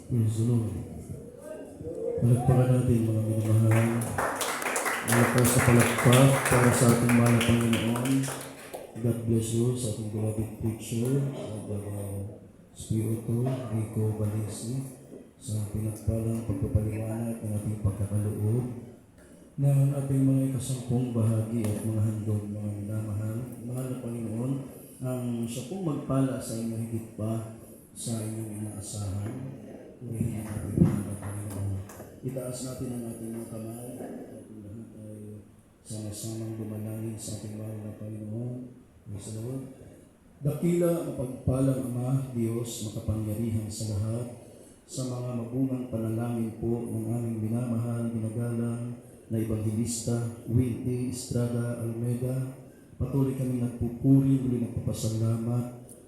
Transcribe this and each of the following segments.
Praise the Lord. Palagpakan natin mga minamahal. Malakas na palagpak para sa ating mahal na Panginoon. God bless you sa ating beloved preacher, Spirito Rico Balesi, sa pinagpalang pagpapaliwanag ng ating pagkakaloob ng ating mga ikasampung bahagi at mga handog, mga minamahal. Mahal na Panginoon, ang siya pong magpala sa inyo higit pa sa inyong inaasahan. Purihin ang ating mahal na Panginoon. Itaas natin ang ating mga kamay. Ating lahat ay sama-samang dumalangin sa ating mahal na Panginoon. Praise the Lord. Dakila mapagpalang Ama, Diyos, makapangyarihan sa lahat, sa mga mabungang panalangin po ng aming minamahal, ginagalang na Evangelista Wildy Estrada Almeida. Patuloy kami nagpupuri, muli nagpapasalamat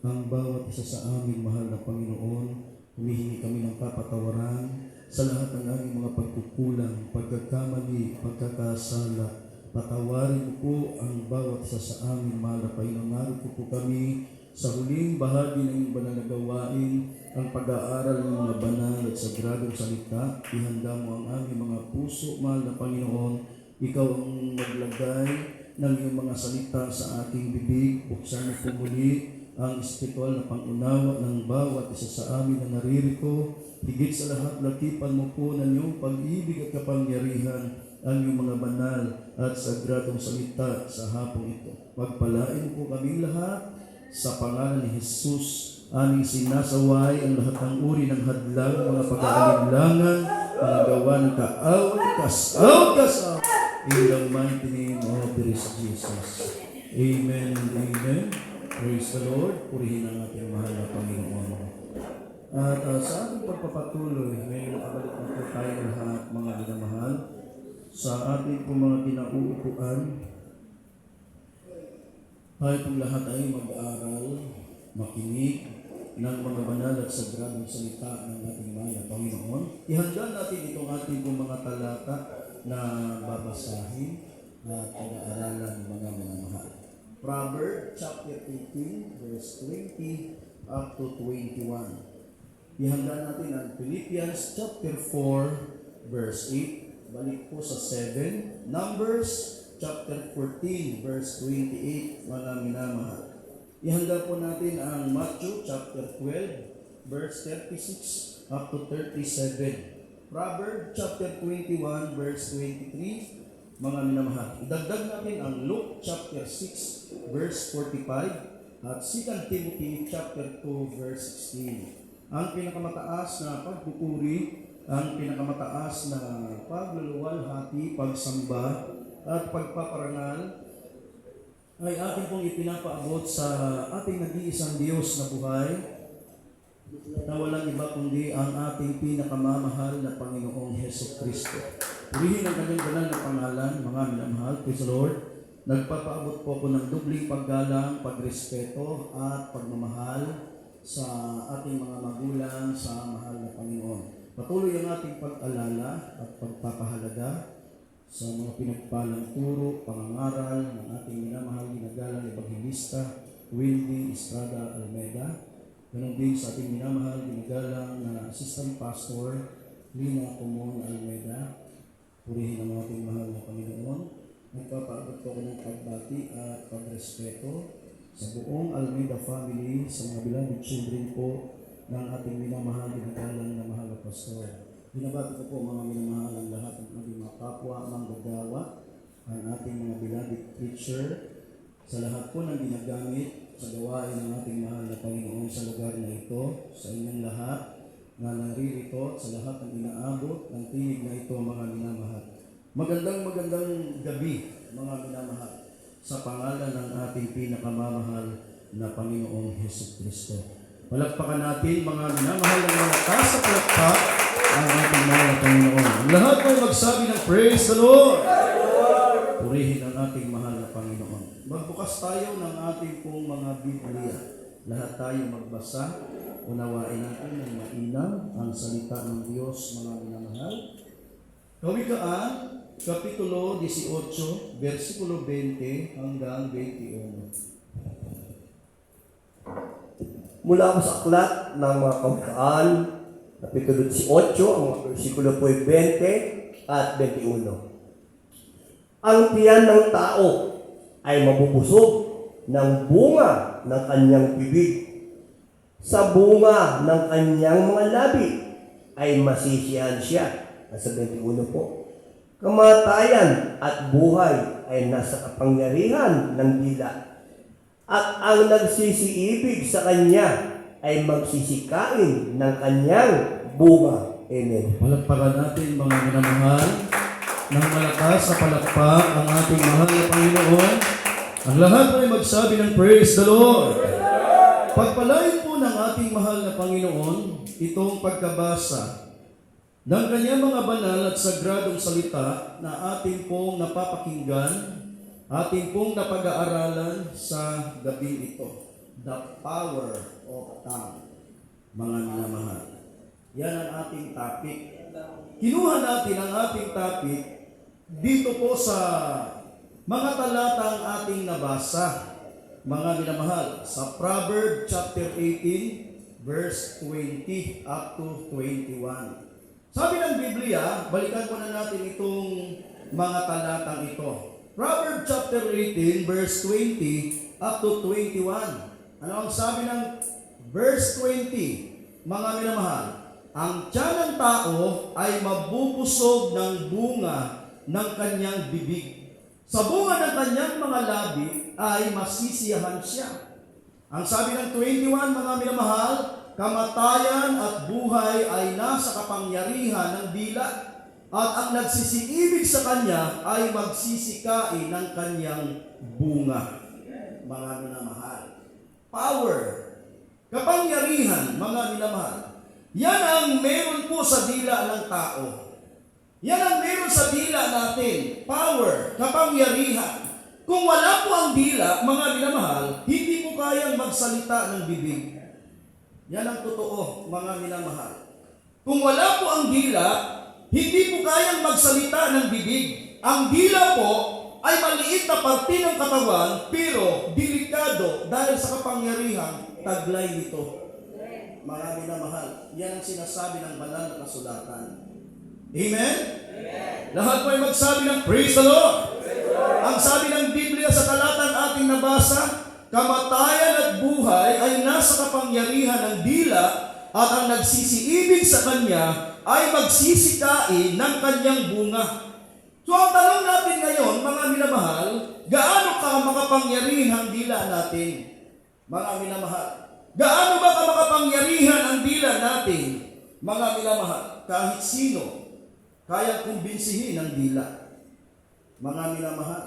ang bawat isa sa aming mahal na Panginoon. Humihingi kami ng kapatawaran sa lahat ng aming mga pagkukulang, pagkakamali, pagkakasala. Patawarin po ang bawat isa sa aming mahal na Panginoon. Narito po kami sa huling bahagi ng iyong banal na gawain, ang pag-aaral ng mga banal at sagradong salita. Ihanda mo ang aming mga puso, mahal na Panginoon. Ikaw ang maglagay ng iyong mga salita sa ating bibig. Buksan mo po muli ang espiritual na pangunawa ng bawat isa sa amin na naririto. Higit sa lahat, lakipan mo po ng iyong pag-ibig at kapangyarihan ang iyong mga banal at sagradong salita sa hapong ito. Pagpalain po kaming lahat sa pangalan ni Jesus. Aming sinasaway ang lahat ng uri ng hadlang, mga pag-aalinlangan, mga gawa ng kaaway, kasaw. In the mighty name of Jesus. Amen and amen. Praise the Lord. Purihin ang ating mahal na Panginoon. At sa ating pagpapatuloy, may nakabalik na po tayo lahat, mga minamahal, sa ating po mga kinauupuan. Tayo pong lahat ay mag-aaral, makinig ng mga banal at sagradong salita ng ating mahal na Panginoon. Ihanda natin itong ating pong mga talata na babasahin at pag-aaralan ng mga minamahal. Proverbs chapter 18, verse 20 up to 21. Ihanda natin ang Philippians chapter 4, verse 8. Balik po sa 7. Numbers chapter 14, verse 28, mga minamahal. Ihanda po natin ang Matthew chapter 12, verse 36 up to 37. Proverbs chapter 21, verse 23, mga minamahal. Idagdag natin ang Luke chapter 6, verse 45 at 2 Timothy chapter 2, verse 16. Ang pinakamataas na pagpupuri, ang pinakamataas na pagluluwalhati, pagsamba at pagpaparangal ay ating pong ipinapaabot sa ating nag-iisang Diyos na buhay, na walang iba kundi ang ating pinakamamahal na Panginoong Hesus Kristo. Purihin ang kanyang banal na pangalan, mga minamahal. Praise the Lord. Nagpapaabot po ako ng dubling paggalang, pagrespeto at pagmamahal sa ating mga magulang, sa mahal na Panginoon. Patuloy ang ating pag-alala at pagpapahalaga sa mga pinagpalang turo, pangangaral ng ating minamahal ginagalang Evangelista Wildy Estrada Almeida. Ganon din sa ating minamahal ginagalang na Assistant Pastor Lina Comon Almeida. Purihin ang ating mahal na Panginoon. Nagpapaabot ko ng pagbati at pagrespeto sa buong Almeida family, sa mga beloved children po ng ating minamahal ginagalang na mahal na pastor. Binabati ko po mga minamahal ang lahat ng ating mga kapwa, manggagawa, ang ating mga beloved preacher, sa lahat po ng ginagamit sa gawain ng ating mahal na Panginoon sa lugar na ito, sa inyong lahat na naririto, sa lahat ng inaabot ng tinig na ito, mga minamahal. Magandang gabi, mga minamahal, sa pangalan ng ating pinakamamahal na Panginoong Hesus Kristo. Palakpakan natin, mga minamahal, ng mga taas sa palakpak ang ating mahal na Panginoon. Ang lahat ay magsabi ng praise the Lord. Purihin ang ating mahal na Panginoon. Magbukas tayo ng ating pong mga Biblia. Lahat tayo magbasa. Unawain natin ng mainam ang salita ng Diyos, mga minamahal. Kawikaan, Kapitulo 18, versikulo 20 hanggang 21. Mula ako sa aklat ng mga kawikaan, Kapitulo 18, ang mga versikulo po ay 20 at 21. Ang tiyan ng tao ay mabubusog ng bunga ng kanyang bibig. Sa bunga ng kanyang mga labi ay masisiyahan siya. Nasa 21 po. Kamatayan at buhay ay nasa kapangyarihan ng dila. At ang nagsisiibig sa kanya ay magsisikain ng kanyang bunga. Amen. Palagpakan natin mga minamahal ng malakas na palakpak ang ating mahal na Panginoon. Ang lahat ay magsabi ng praise the Lord. Pagpalain po ng ating mahal na Panginoon itong pagkabasa ng kanyang mga banal at sagradong salita na ating pong napapakinggan, ating pong napag-aaralan sa gabi ito. The power of tongue. Mga minamahal. Yan ang ating topic. Kinuha natin ang ating topic dito po sa mga talatang ating nabasa. Mga minamahal, sa Proverbs chapter 18, verse 20 up to 21. Sabi ng Biblia, balikan po na natin itong mga talatang ito. Proverbs chapter 18, verse 20 up to 21. Ano ang sabi ng verse 20? Mga minamahal, ang tiyan ng tao ay mabubusog ng bunga ng kanyang bibig. Sa bunga ng kanyang mga labi ay masisiyahan siya. Ang sabi ng 21, mga minamahal, kamatayan at buhay ay nasa kapangyarihan ng dila, at ang nagsisiibig sa kanya ay magsisikain ng kanyang bunga. Mga minamahal. Power. Kapangyarihan, mga minamahal. Yan ang meron po sa dila ng tao. Yan ang meron sa dila natin. Power, kapangyarihan. Kung wala po ang dila, mga minamahal, hindi po kayang magsalita ng bibig. Yan ang totoo, mga minamahal. Kung wala po ang dila, hindi po kayang magsalita ng bibig. Ang dila po ay maliit na parte ng katawan, pero delikado dahil sa kapangyarihan, taglay nito. Mga minamahal, yan ang sinasabi ng banal na kasulatan. Amen? Amen. Lahat po ay magsabi ng praise the Lord. Ang sabi ng Biblia sa talatang ating nabasa, kamatayan at buhay ay nasa kapangyarihan ng dila, at ang nagsisiibig sa kanya ay magsisikain ng kanyang bunga. So ang tanong natin ngayon, mga minamahal, gaano ka makapangyarihan ang dila natin? Mga minamahal, gaano ba ka makapangyarihan ang dila natin? Mga minamahal, kahit sino kayang kumbinsihin ng dila. Mga minamahal,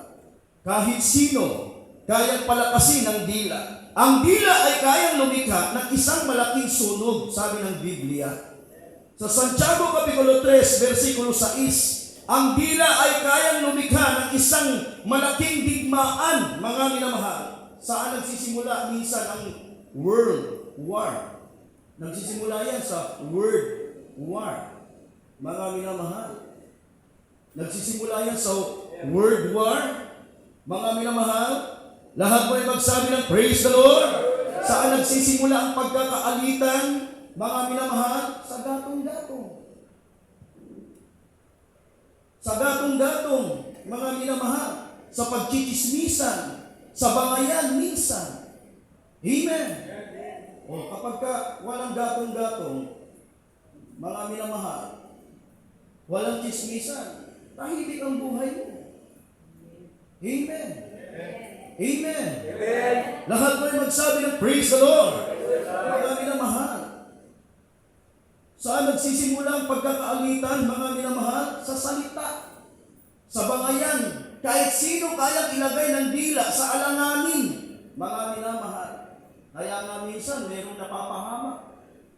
kahit sino kayang palakasin ng dila. Ang dila ay kayang lumikha ng isang malaking sunog, sabi ng Biblia. Sa Santiago Kapitulo 3, versikulo 6, ang dila ay kayang lumikha ng isang malaking digmaan, mga minamahal. Saan nagsisimula minsan ang world war? Nagsisimula yan sa world war. Mga minamahal, nagsisimula yan sa world war. Mga minamahal, lahat mo ay magsabi ng praise the Lord. Saan nagsisimula ang pagkakaalitan? Mga minamahal, sa gatong-gatong. Sa gatong-gatong, mga minamahal, sa pagchichismisan, sa bangayan minsan. Amen. O kapag walang gatong-gatong, mga minamahal, walang chismisan, tahimik ang buhay mo. Amen. Amen. Amen. Lahat mo ay magsabi ng praise the Lord. Mga minamahal, saan nagsisimula ang pagkakaalitan, mga minamahal? Sa salita, sa bangayan. Kahit sino kayang ilagay ng dila sa alanganin, mga minamahal. Kaya nga minsan mayroong napapahamak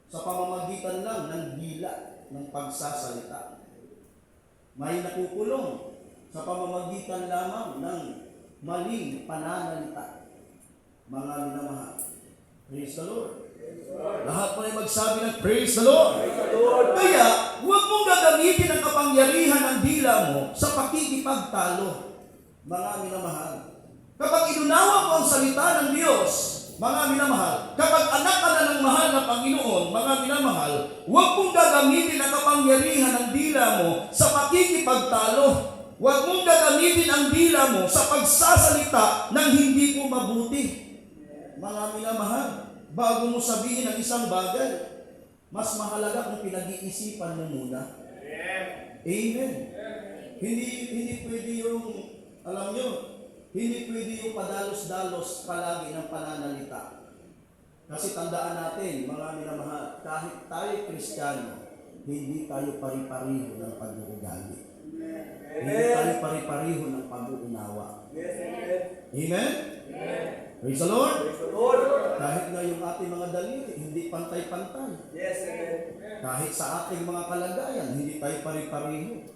sa pamamagitan lang ng dila ng pagsasalita. May nakukulong sa pamamagitan lamang ng maling pananalita. Mga minamahal. Praise the Lord. Lahat mo ay magsabi ng praise the Lord. Kaya, huwag mong gagamitin ang kapangyarihan ng dila mo sa pakikipagtalo. Mga minamahal. Kapag inunawa mo ang salita ng Diyos, Mga minamahal, kapag anak ka na ng mahal na Panginoon, mga minamahal, huwag mong gagamitin ang kapangyarihan ng dila mo sa pakikipagtalo. Huwag mong gagamitin ang dila mo sa pagsasalita ng hindi mo mabuti. Mga minamahal, bago mo sabihin ang isang bagay, mas mahalaga kung pinag-iisipan mo muna. Amen. Hindi pwede yung, alam nyo, hindi pwede yung padalos-dalos palagi ng pananalita. Kasi tandaan natin, mga minamahal, kahit tayo Kristiyano, hindi tayo pari-pariho ng pag-uugali. Hindi tayo pari-pariho ng pag-uunawa. Amen? Praise the Lord. Kahit nga yung ating mga daliri, hindi pantay-pantay. Kahit sa ating mga kalagayan, hindi tayo pari-pariho.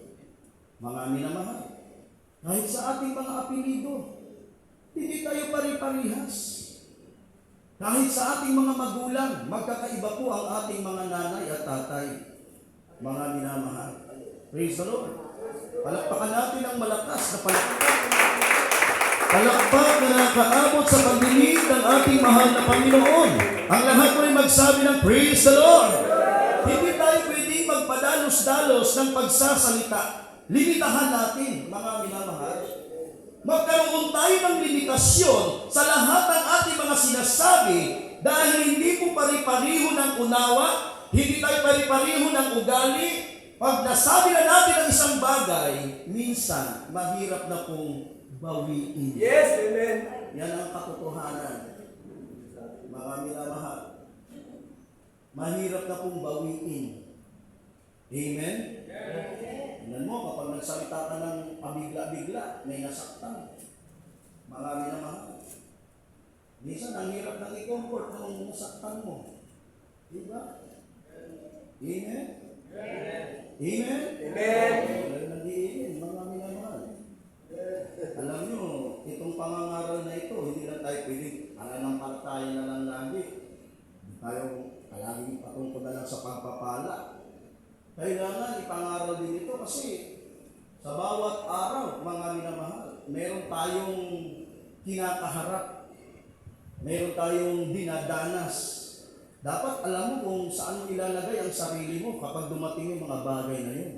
Mga minamahal. Kahit sa ating mga apelido, hindi tayo pari-parihas. Kahit sa ating mga magulang, magkakaiba po ang ating mga nanay at tatay. Mga minamahal. Praise the Lord. Palakpakan natin ang malakas na palakpak. Palakpak na nakaabot sa pagdinig ng ating mahal na Panginoon. Ang lahat mo ay magsabi ng Praise the Lord. Hindi tayo pwedeng magpadalos-dalos ng pagsasalita. Limitahan natin, mga minamahal. Magkaroon tayo ng limitasyon sa lahat ng ating mga sinasabi dahil hindi po pari-pariho ng unawa, hindi tayo pari-pariho ng ugali. Pag nasabi na natin ang isang bagay, minsan mahirap na pong bawiin. Yes, amen. Yan ang katotohanan. Mga minamahal. Mahirap na pong bawiin. Amen? Tingnan mo, kapag nagsalita ka ng pabigla-bigla, may nasaktan. Mga minamahal. Minsan, ang hirap nang i-comfort kung nasaktan mo. Diba? Amen? Amen? Amen? Nag-iinin, mga minamahal. Alam nyo, itong pangangaral na ito, hindi lang tayo pwedeng pananampalataya na lang lagi. Hindi tayo palaging patungkol na lang sa pagpapala. Kailangan ipangaral din ito kasi sa bawat araw, mga minamahal, meron tayong kinakaharap. Meron tayong dinadanas. Dapat alam mo kung saan mo ilalagay ang sarili mo kapag dumating yung mga bagay na yun.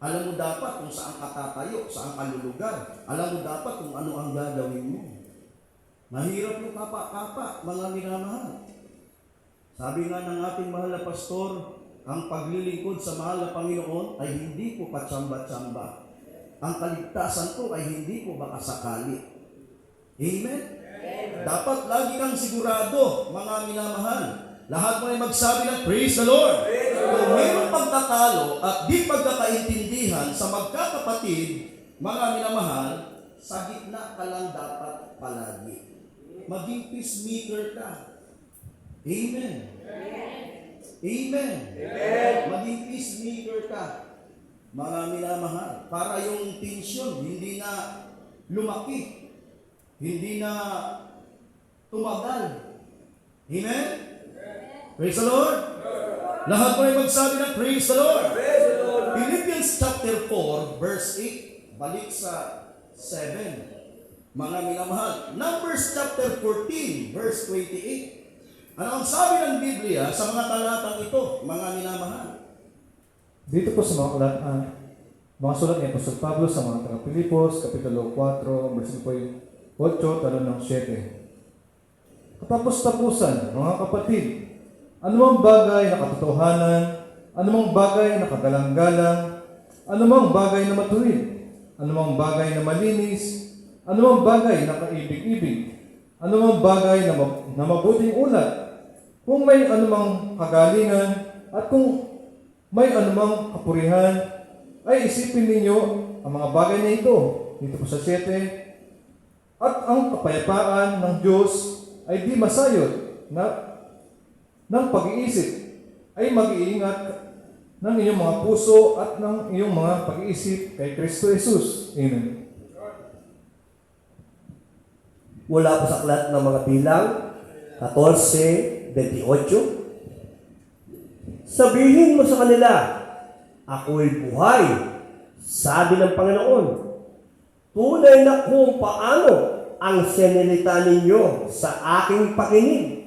Alam mo dapat kung saan ka tatayo, saan ka lulugar. Alam mo dapat kung ano ang gagawin mo. Mahirap yung kapa-kapa, mga minamahal. Sabi nga ng ating mahal na pastor, ang paglilingkod sa mahal na Panginoon ay hindi po patsamba-tsamba. Ang kaligtasan po ay hindi po baka sakali. Amen? Dapat lagi kang sigurado, mga minamahal. Lahat mo ay magsabi ng Praise the Lord. Kung mayroong pagtatalo at di pagkakaintindihan sa magkakapatid, mga minamahal, sa gitna ka lang dapat palagi. Maging peacemaker ka. Amen. Amen. Maging peacemaker ka. Mga minamahal, para yung tension hindi na lumaki. Hindi na tumagal. Amen? Praise the Lord. Lahat mo ay magsabi ng Praise the Lord. Philippians chapter 4, verse 8. Balik sa 7. Mga minamahal. Numbers chapter 14, verse 28. Ano ang sabi ng Biblia sa mga talatang ito, mga minamahal? Dito po sa mga sulat ni Apostol Pablo sa mga taga-Pilipos, Kapitulo 4, versikulo 8, talon ng 7. Katapos-tapusan, mga kapatid, anumang bagay na katotohanan, anumang bagay na kagalang-galang, anumang bagay na matuwid, anumang bagay na malinis, anumang bagay na kaibig-ibig, anumang bagay na mabuting ulat, kung may anumang kagalingan, at kung may anumang kapurihan, ay isipin ninyo ang mga bagay na ito. Dito po sa 7, at ang kapayapaan ng Diyos ay di masayod ng pag-iisip, ay mag-iingat ng inyong mga puso at ng iyong mga pag-iisip kay Kristo Jesus. Amen. Mula po sa aklat ng mga bilang, 14:28. Sabihin mo sa kanila, ako'y buhay, sabi ng Panginoon. Tunay na kung paano ang sinilita ninyo sa aking pakinig,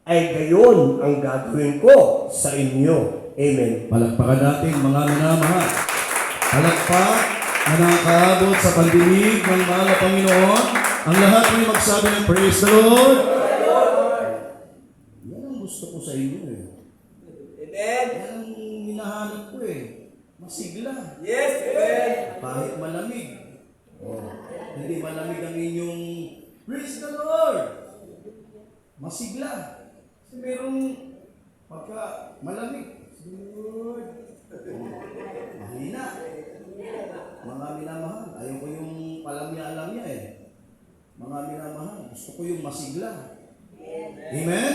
ay gayon ang gagawin ko sa inyo. Amen. Palakpakan natin mga minamahal. Palakpak na nakakaabot sa pandinig ng mahal na Panginoon. Ang lahat ay magsabi ng praise the Lord. Yan ang gusto ko sa inyo eh. Amen. Yan ang hinahanap ko eh. Masigla. Yes, amen. Kahit malamig. Oh, hindi malamig ang inyong praise the Lord. Masigla. Kasi merong pagka malamig. Lord. Mahina. Mga minamahal. Ayaw ko yung palamya-alamya eh. Mga minamahal. Gusto ko yung masigla. Amen?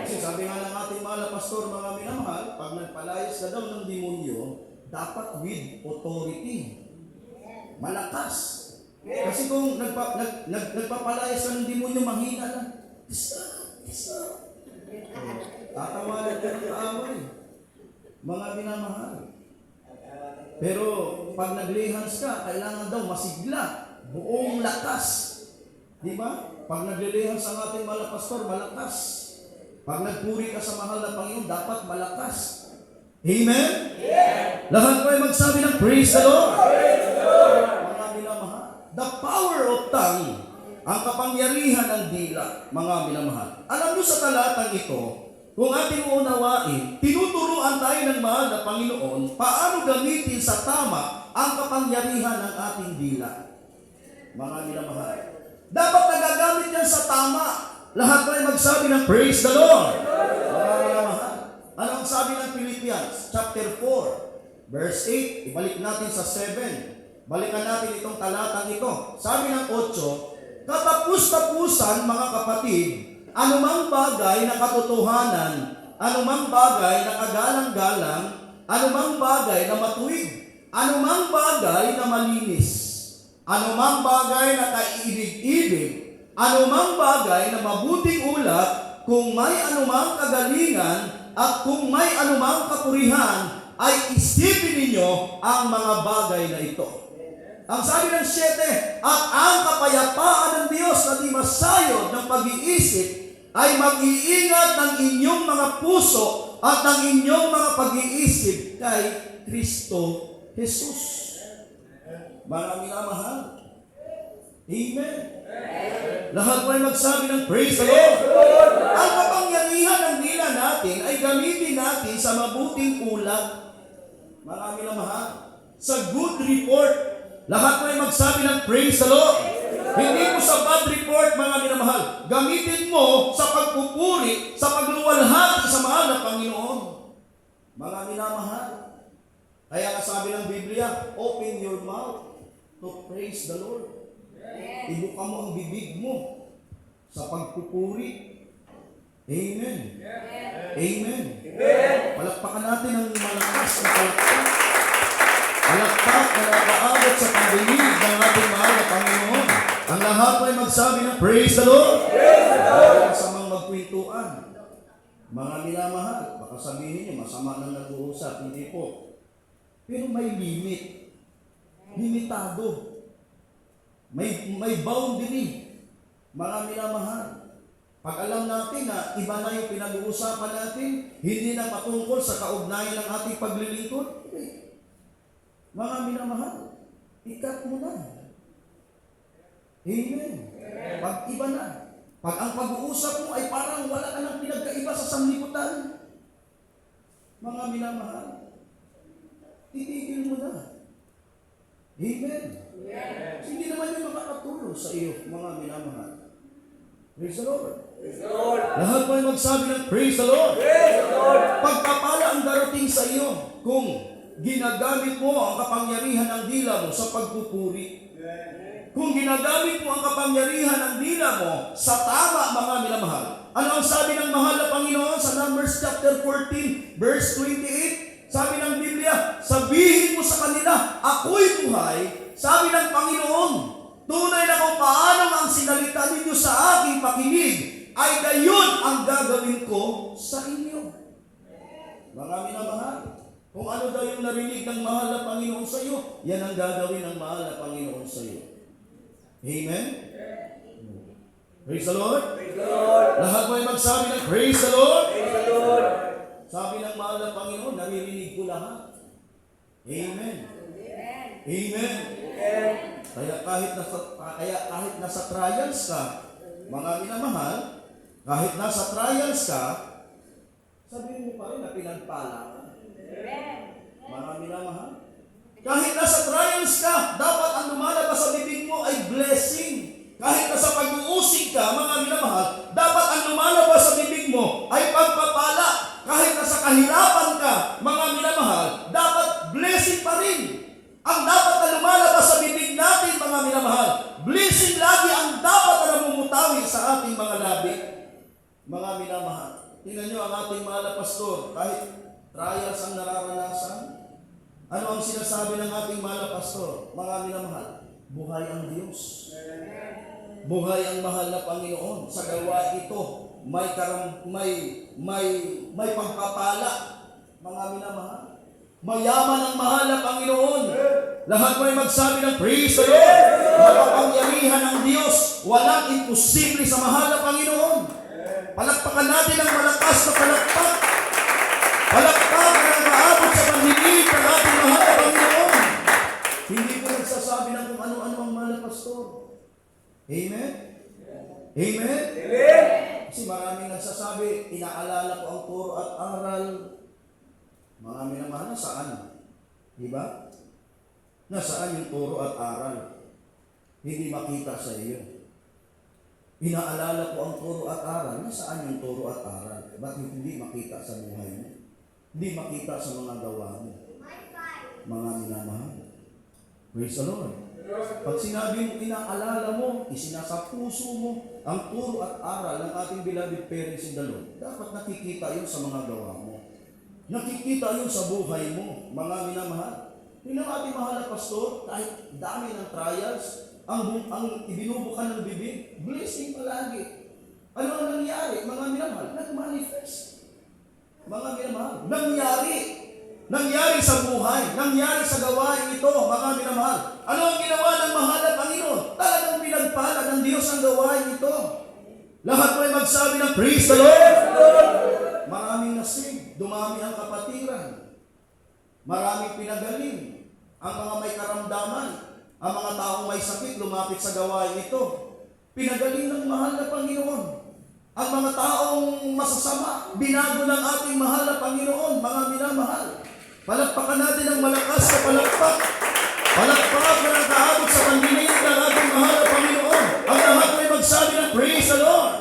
Kasi sabi nga ng ating mahal na pastor, mga minamahal, pag nagpalayas ka daw ng demonyo, dapat with authority. Malakas. Kasi kung nagpapalayas ka ng demonyo, mahina lang. Isa. Tatawanan ka ng kaaway. Mga minamahal. Pero pag naglihans ka, kailangan daw masigla. Buong lakas. Di ba? Pag naglilihans ang ating mahal na pastor, malakas. Pag nagpuri ka sa mahal na Panginoon, dapat malakas. Amen? Yeah. Lahat po ay magsabi ng praise the Lord. Mga minamahal. The power of tongue, ang kapangyarihan ng dila, mga minamahal. Alam nyo sa talatang ito, kung ating uunawain, tinuturuan tayo ng mahal na Panginoon paano gamitin sa tama ang kapangyarihan ng ating dila. Mga minamahal. Dapat nagagamit yan sa tama. Lahat pa ay magsabi ng praise the Lord. Mga minamahal. Ano ang sabi ng Philippians? Chapter 4, verse 8. Ibalik natin sa 7. Balikan natin itong talatang ito. Sabi ng 8, katapus-tapusan mga kapatid, anumang bagay na katotohanan, anumang bagay na kagalang-galang, anumang bagay na matuwid, anumang bagay na malinis, anumang bagay na kaiibig-ibig, anumang bagay na mabuting ulat, kung may anumang kagalingan at kung may anumang kapurihan, ay isipin ninyo ang mga bagay na ito. Ang sabi ng 7, at ang kapayapaan ng Diyos na di masayod ng pag-iisip ay mag-iingat ng inyong mga puso at ng inyong mga pag-iisip kay Kristo Jesus. Mga minamahal. Amen. Lahat po ay magsabi ng praise the Lord. Ang kapangyarihan ng dila natin ay gamitin natin sa mabuting ulat. Mga minamahal. Sa good report. Lahat po ay magsabi ng praise the Lord. Hindi mo sa bad report, mga minamahal. Gamitin mo sa pagpupuri, sa pagluwalhati sa mahal na Panginoon. Mga minamahal. Kaya sabi ng Biblia, open your mouth to praise the Lord. Ibuka mo ang bibig mo sa pagpupuri. Amen. Amen. Palakpakan natin ang malakas na palakpak. Palakpak na nakaabot sa pagdinig ng ating mahal na Panginoon. Ang lahat ay magsabi ng praise the Lord. Kaya sa mga magkwentuan, mga minamahal, baka sabihin niyo, masama nang nag-uusap. Hindi po. Pero may limit. Limitado. May boundary. Mga minamahal. Pag alam natin na iba na yung pinag-uusapan natin, hindi na patungkol sa kaugnayan ng ating paglilingkod, mga minamahal, ikat mo na. Amen. Pag iba na. Pag ang pag-uusap mo ay parang wala ka ng pinagkaiba sa sanlibutan, mga minamahal, itigil mo na. Amen. Yes. Hindi naman yung makakatulong sa iyo, mga minamahal. Praise the Lord. Praise the Lord. Lahat mo ay magsabi ng praise the Lord. Praise the Lord. Pagpapala ang darating sa iyo kung ginagamit mo ang kapangyarihan ng dila mo sa pagpupuri. Kung ginagamit mo ang kapangyarihan ng dila mo sa tama, mga minamahal. Ano ang sabi ng mahal na Panginoon sa Numbers chapter 14, verse 28? Sabi ng Biblia, sabihin mo sa kanila, ako'y buhay. Sabi ng Panginoon, tunay na kung paano ang sinalita ninyo sa aking pakinig, ay gayon ang gagawin ko sa inyo. Mga minamahal, kung ano daw yung narinig ng mahal na Panginoon sa iyo, yan ang gagawin ng mahal na Panginoon sa iyo. Amen? Praise the Lord. Praise the Lord. Lahat mo ay magsabi ng praise the Lord. Praise the Lord. Sabi ng mahal na Panginoon, naririnig ko lahat. Amen. Amen. Amen. Kaya kahit nasa trials ka, mga minamahal, kahit nasa trials ka, sabihin mo pa rin na pinagpala ka. Mga minamahal. Kahit nasa trials ka, dapat ang lumalabas sa bibig mo ay blessing. Kahit nasa pag-uusig ka, mga minamahal, dapat ang lumalabas sa bibig mo ay pagpapala. Kahit nasa kahirapan ka, mga minamahal, dapat blessing pa rin. Ang dapat na lumalabas sa bibig natin, mga minamahal, blessing lagi ang dapat na namumutawi sa ating mga labi. Mga minamahal, tingnan nyo ang ating mahal na pastor, kahit trials ang nararanasan, ano ang sinasabi ng ating mahal na pastor? Mga minamahal, buhay ang Diyos. Buhay ang mahal na Panginoon. Sa gawa ito, may pagpapala. Mga minamahal, mayaman ang mahal na Panginoon. Lahat mo ay magsabi ng praise the Lord. Makapangyarihan ng Diyos. Walang imposible sa mahal na Panginoon. Palakpakan natin ang malakas na palakpak. Palakpak na nakaabot sa pandinig ng ating mahal na Panginoon. Hindi ko nagsasabi ng kung ano-ano ang mahal na pastor. Amen? Amen? Amen. Kasi maraming nagsasabi, inaalala ko ang turo at aral. Mga minamahal, nasaan? Diba? Nasaan yung turo at aral? Hindi makita sa iyo. Inaalala ko ang turo at aral. Nasaan yung turo at aral? Bakit hindi makita sa buhay mo? Hindi makita sa mga gawa mo. Mga minamahal. Praise the Lord. Pag sinabi mo, inaalala mo, isinasa puso mo ang turo at aral ng ating beloved parents in the Lord, dapat nakikita yun sa mga gawa mo. Nakikita yun sa buhay mo, mga minamahal. Tingnan ating mahal na pastor, kahit dami ng trials, ang ibinubukan ng bibig, blessing palagi. Ano ang nangyari, mga minamahal? Nag-manifest. Mga minamahal, nangyari sa buhay, nangyari sa gawain ito, mga minamahal. Ano ang ginawa ng mahal na Panginoon? Talagang pinagpala ng Diyos ang gawain ito. Lahat mo ay magsabi ng praise the Lord. Maraming nasig, dumami ang kapatiran. Maraming pinagaling. Ang mga may karamdaman, ang mga taong may sakit, lumapit sa gawain ito. Pinagaling ng mahal na Panginoon. Ang mga taong masasama, binago ng ating mahal na Panginoon, mga minamahal. Palakpakan natin ang malakas na palakpak. Palakpak na nakaabot sa pandinig ng ating mahal na Panginoon. Ang lahat ay magsabi ng praise the Lord.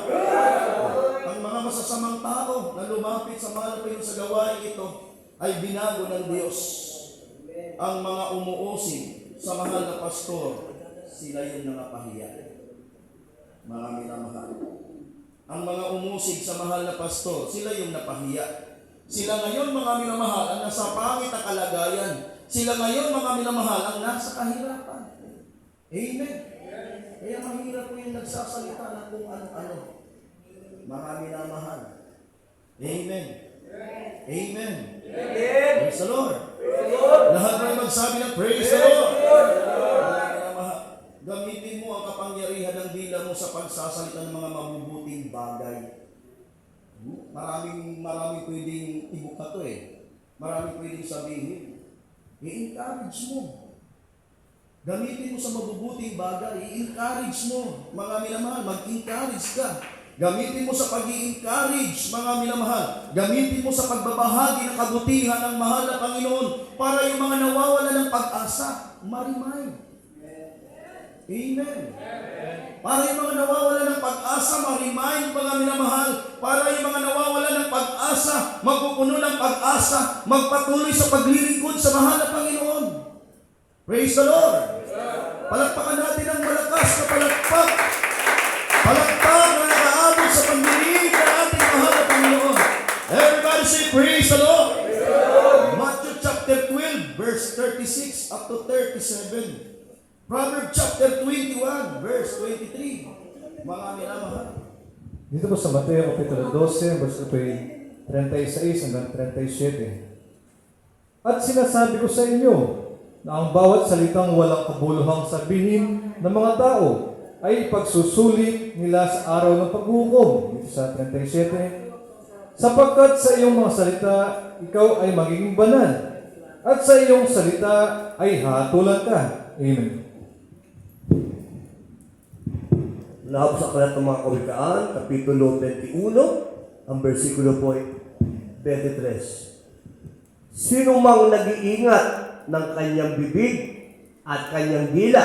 Ang mga masasamang tao na lumapit sa mahal na Panginoon sa gawain ito ay binago ng Diyos. Ang mga umuusig sa mahal na pastor, sila yung nangapahiya. Mga minamahal. Ang mga umusig sa mahal na pastor, sila yung napahiya. Sila ngayon, mga minamahal, ang nasa pangit na kalagayan. Sila ngayon, mga minamahal, ang nasa kahirapan. Amen. Kaya mahirap po yung nagsasalita ng kung ano-ano. Mga minamahal. Amen. Amen. Amen. Praise the Lord. Praise the Lord. Lahat mo ay magsabi ng praise the Lord. Mga minamahal, gamitin mo ang kapangyarihan ng dila mo sa pagsasalita ng mga mabubuting bagay. Maraming pwedeng ibuka to eh. Maraming pwedeng sabihin. I-encourage mo. Gamitin mo sa mabubuting bagay. I-encourage mo. Mga minamahal, mag-encourage ka. Gamitin mo sa pag-i-encourage, mga minamahal. Gamitin mo sa pagbabahagi ng kabutihan ng mahal na Panginoon para yung mga nawawala ng pag-asa, ma-remind. Amen. Para yung mga nawawala ng pag-asa, ma-remind, mga minamahal. Para yung mga nawawala ng pag-asa, magpupuno ng pag-asa, magpatuloy sa paglilingkod sa mahal na Panginoon. Praise the Lord. Palakpakan natin ang malakas na palakpak. Palakpak na nakaabot sa pagdinig ng ating mahal na Panginoon. Everybody say, praise the Lord. Matthew chapter 12, verse 36 up to 37. Proverbs chapter 21, verse 23. Mga minamahal. Dito po sa Mateo Kapitulo 12, verse 36 hanggang 37. At sinasabi ko sa inyo na ang bawat salitang walang kabuluhang sabihin ng mga tao ay pagsusulit nila sa araw ng paghukom. Dito sa 37. Sapagkat sa iyong mga salita, ikaw ay magiging banal. At sa iyong salita ay hatulan ka. Amen. Lahap sa aklat ng mga kawikaan, Kapitulo 21, ang versikulo po ay 23. Sino mang nag-iingat ng kanyang bibig at kanyang dila,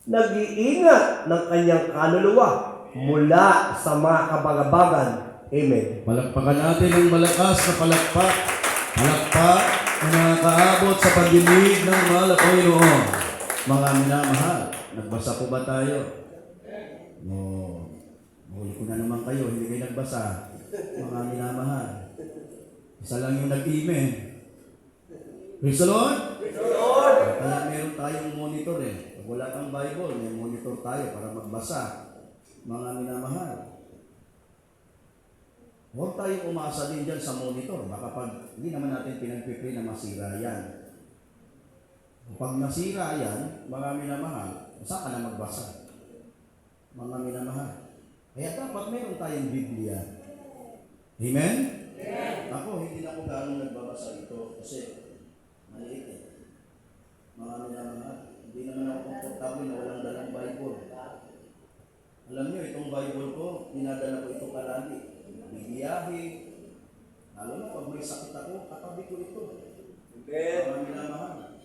nag-iingat ng kanyang kaluluwa mula sa mga kabagabagan. Amen. Palakpakan natin ang malakas na palakpak. Palakpak na nakakaabot sa pagdinig ng mahal na Panginoon. Mga minamahal, nagbasa po ba tayo? No. Mahuli ko na naman kayo, hindi kayo nagbasa. Mga minamahal. Isa lang yung nag-amen. Praise the Lord? Praise the Lord. Kaya meron tayong monitor eh. Pag wala kang Bible, may monitor tayo para magbasa. Mga minamahal. Huwag tayong umasa din dyan sa monitor. Baka pag hindi naman natin pinagpipray na masira yan. Pag nasira yan, mga minamahal, saan ka na magbasa? Mga minamahal. Kaya dapat meron tayong Biblia. Amen? Amen. Ako, hindi na ako gano'ng nagbabasa ito kasi maliit eh. Mga minamahal, hindi naman ako komportable na walang dalang Bible. Alam niyo, itong Bible ko, dinadala ko ito palagi. Bibiyahe. Lalo na pag may sakit ako, katabi ko ito. Amen. Mga minamahal.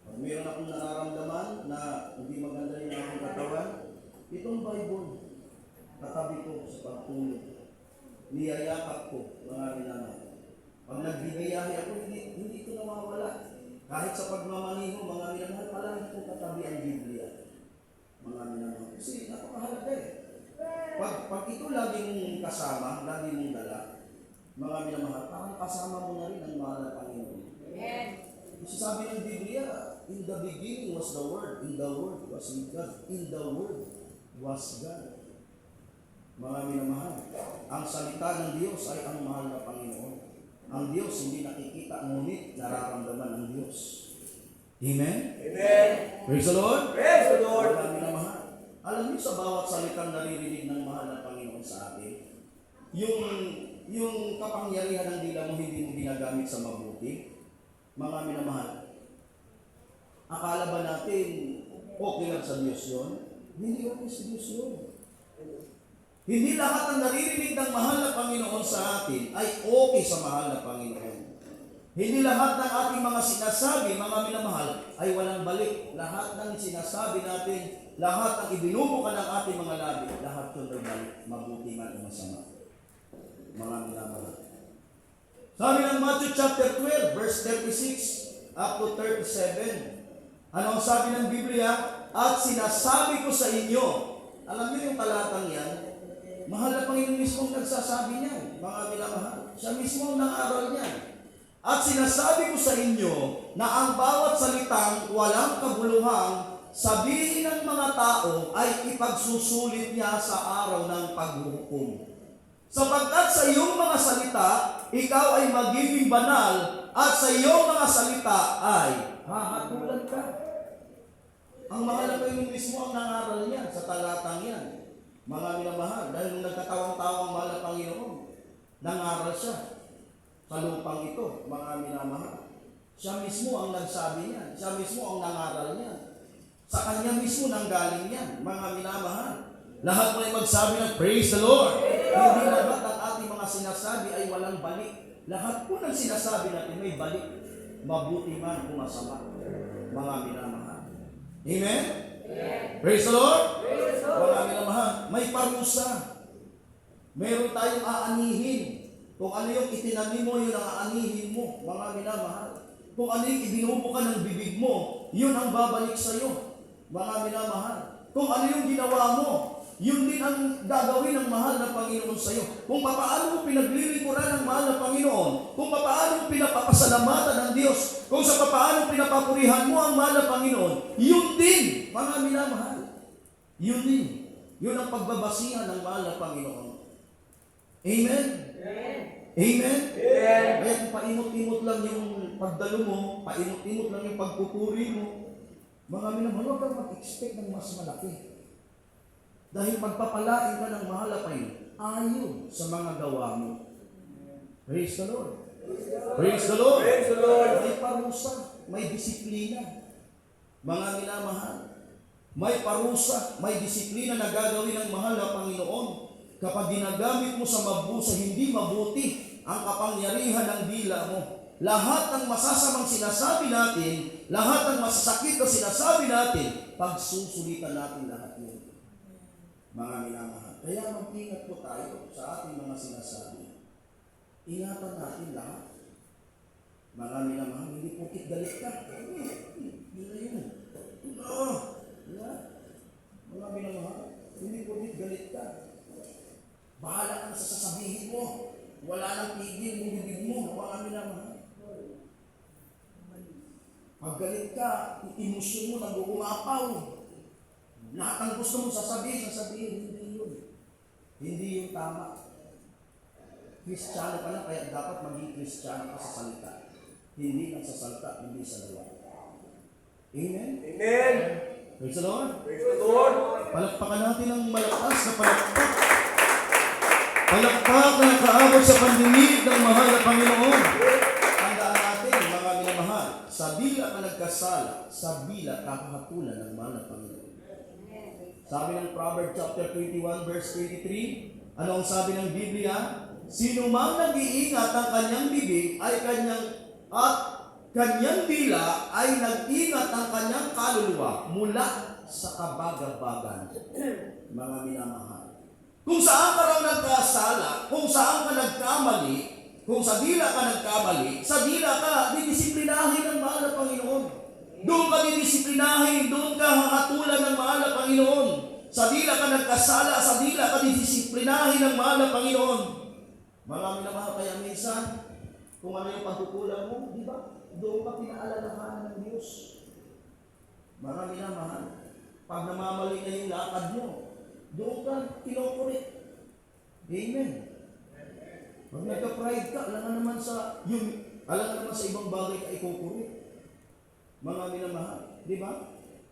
Pag mayroon akong nararamdaman na hindi maganda yung aking katawan, itong Bible, katabi ko sa pagtulog. Niyayakap ko, mga minamahal. Pag nagbibiyahe ako, hindi ito nawawala. Kahit sa pagmamaniho, mga minamahal, palagi ko katabi ang Biblia. Mga minamahal. Kasi napakahalaga eh. Pag ito lagi mong kasama, lagi mong dala, mga minamahal, parang kasama mo na rin ang mahal na Panginoon. Amen. Kasi sabi ng Biblia, in the beginning was the Word, in the Word was with God, in the Word was God. Mga minamahal, ang salita ng Diyos ay ang mahal na Panginoon. Ang Diyos hindi nakikita, ngunit nararamdaman ng Diyos. Amen? Amen. Praise the Lord! Praise the Lord. Mga minamahal, alam niyo sa bawat salitang naririnig ng mahal na Panginoon sa atin, yung kapangyarihan ng dila mo hindi mo ginagamit sa mabuti, mga minamahal, akala ba natin okay lang sa Diyos yun? Hindi okay sa Diyos yun. Hindi lahat ng naririnig ng mahal na Panginoon sa atin ay okay sa mahal na Panginoon. Hindi lahat ng ating mga sinasabi, mga minamahal, ay walang balik. Lahat ng sinasabi natin, lahat ng ibinubukan ng ating mga labi, lahat yun ay balik, mabuti man o masama. Mga minamahal. Sabi ng Matthew chapter 12, verse 36 up to 37. Ano ang sabi ng Biblia? At sinasabi ko sa inyo, alam niyo yung talatang yan, mahal na Panginoon mismo ang nagsasabi niyan, mga minamahal. Siya mismo ang nangaral niyan. At sinasabi ko sa inyo na ang bawat salitang walang kabuluhang sabihin ng mga tao ay ipagsusulit niya sa araw ng paghuhukom. Sapagkat sa iyong mga salita, ikaw ay magiging banal at sa iyong mga salita ay hahatulan ka. Ang mahal na Panginoon mismo ang nangaral niyan sa talatang yan. Mga minamahal, dahil nung nagkatawang-tawang mahal na Panginoon, nangaral siya sa lupang ito, mga minamahal. Siya mismo ang nagsabi niyan. Siya mismo ang nangaral niyan. Sa kanya mismo nanggaling yan, mga minamahal. Lahat mo ay magsabi ng praise the Lord. Hindi lahat ng ating mga sinasabi ay walang balik. Lahat po ng sinasabi natin may balik. Mabuti man o masama, mga minamahal. Amen? Praise the Lord. Mga minamahal, may parusa. Meron tayong aanihin. Kung ano yung itinanim mo, yun ang aanihin mo, mga minamahal. Kung ano yung ibinubukan ng bibig mo, yun ang babalik sa iyo, mga minamahal. Kung ano yung ginawa mo, yun din ang gagawin ng mahal na Panginoon sa iyo. Kung paano mo pinaglilingkuran ng mahal na Panginoon, kung paano mo pinapapasalamatan ng Diyos, kung sa paano pinapapurihan mo ang mahal na Panginoon, yun din, mga minamahal. Yun din. Yun ang pagbabasihan ng mahal na Panginoon. Amen? Amen? Amen. Kaya kung paimot-imot lang yung pagdalo mo, paimot-imot lang yung pagpupuri mo, mga minamahal, huwag kang mag-expect ng mas malaki. Dahil pagpapalain ka ng mahalapay ayon sa mga gawa mo. Praise the Lord. Praise the Lord. Praise the Lord. May parusa, may disiplina. Mga minamahal, may parusa, may disiplina na gagawin ng mahal na Panginoon kapag ginagamit mo sa hindi mabuti ang kapangyarihan ng dila mo. Lahat ng masasamang sinasabi natin, lahat ng masasakit na sinasabi natin, pagsusulitan natin lahat yun. Mga minamahal. Kaya mag-ingat po tayo sa ating mga sinasabi. Ingatan natin lahat. Mga minamahal, hindi po galit ka. Yun na yun. Mga minamahal, hindi po galit ka. Bahala ka sa sasabihin mo. Wala nang tigil mo bibig mo. Mga minamahal. Pag galit ka, emosyon mo nag-uumapaw. Lahat ang gusto mo sasabihin, hindi yun. Hindi yung tama. Kristiyano ka lang, kaya dapat maging Kristiyano ka sa salita. Hindi lang sa salita, hindi sa gawa. Amen? Amen. Praise the Lord. Praise the Lord. Palakpakan natin ang malakas na palakpak. Palakpak na nakaabot sa pandinig ng mahal na Panginoon. Tandaan natin, mga minamahal, sa bila ka nagkasala, sa bila kakahatulan ng mahal na Panginoon. Sabi ng Proverbs chapter 21 verse 23, ano ang sabi ng Biblia? Sino mang nag-iingat ang kanyang bibig ay kanyang dila ay nag-ingat ang kanyang kaluluwa mula sa kabagabagan. Mga minamahal. Kung saan ka raw nagkasala, kung saan ka nagkamali, kung sa dila ka nagkamali, sa dila ka didisiplinahin ng mahal na Panginoon. Doon ka didisiplinahin, doon ka hahatulan ng mahal na Panginoon. Sa dila ka nagkasala, sa dila ka didisiplinahin ng mahal na Panginoon. Marami na mahal, kaya minsan, kung ano yung pagkukulang mo, di ba? Doon ka pinaalalahanan ng Diyos. Marami na mahal. Pag namamali na yung lakad mo, doon ka kinukulit. Amen. Pag nagka-pride ka, alam naman sa ibang bagay ka ikukulit. Mga minamahal, di ba?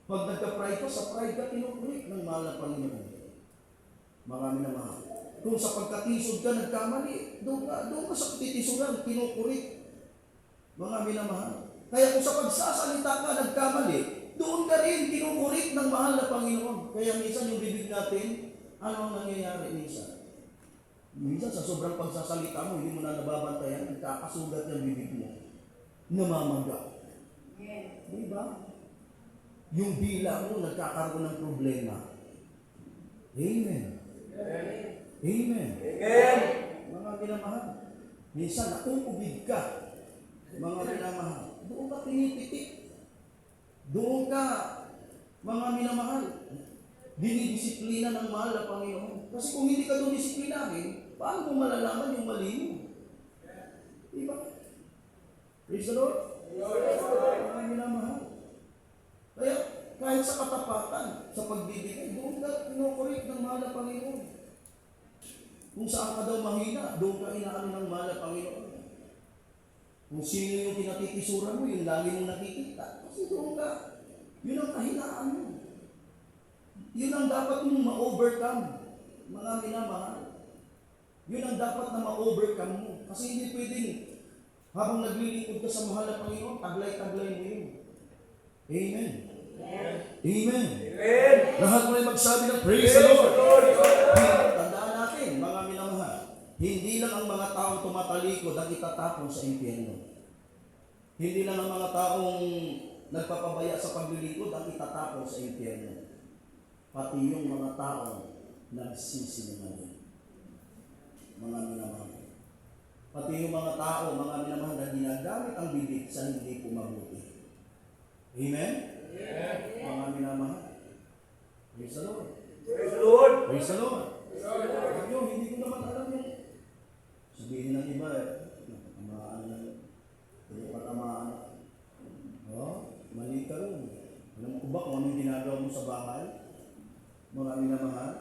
Pag nagka-pride ka, sa pride ka kinukulit ng mahal na Panginoon. Mga minamahal. Kung sa pagkatisod ka nagkamali, doon ka sa titisuran, kinukulit. Mga minamahal. Kaya kung sa pagsasalita ka nagkamali, doon ka rin kinukulit ng mahal na Panginoon. Kaya minsan yung bibig natin, ano ang nangyayari minsan? Minsan sa sobrang pagsasalita mo, hindi mo na nababantayan, nagkakasugat yung bibig mo. Namamaga. Di ba? Yung dila mo nagkakaroon ng problema. Amen. Amen. Amen. Mga minamahal, minsan nakuubig ka. Mga minamahal, doon ka pinipitik. Doon ka, mga minamahal, dinidisiplina ng mahal na Panginoon. Kasi kung hindi ka doon disiplinahin, paano mo malalaman yung mali mo? Diba? Praise the Lord. Mga minamahal. Kaya, kahit sa katapatan, sa pagbibigay, doon ka kinukurik ng mahal na Panginoon. Kung saan ka daw mahina, doon ka inaano ng mahal na Panginoon. Kung sino yung kinatitisuran mo, yung lagi mong nakikita. Kasi doon ka, yun ang kahinaan mo. Yun ang dapat mong ma-overcome, mga minamahal. Yun ang dapat na ma-overcome mo. Kasi hindi pwedeng, habang naglilingkod ka sa mahal na Panginoon, taglay-taglay mo yun. Amen. Amen. Amen. Lahat mo ay magsabi ng praise the Lord. Tandaan natin, mga minamahal, hindi lang ang mga taong tumatalikod ang itatapon sa impyerno. Hindi lang ang mga taong nagpapabaya sa paglilingkod ang itatapon sa impyerno. Pati yung mga taong nagsisinungaling. Mga minamahal. Pati yung mga tao, mga minamahal na ginagamit ang bibig sa hindi pumabuti. Amen? Amen. Mga minamahal. Praise the Lord. Praise the Lord. Praise the Lord. Sabi nyo, hindi ko naman alam yung sabihin ng iba tamaan lang. Hindi patamaan. Mali ka rin. Alam ko ba kung anong ginagawa mo sa bahay? Mga minamahal.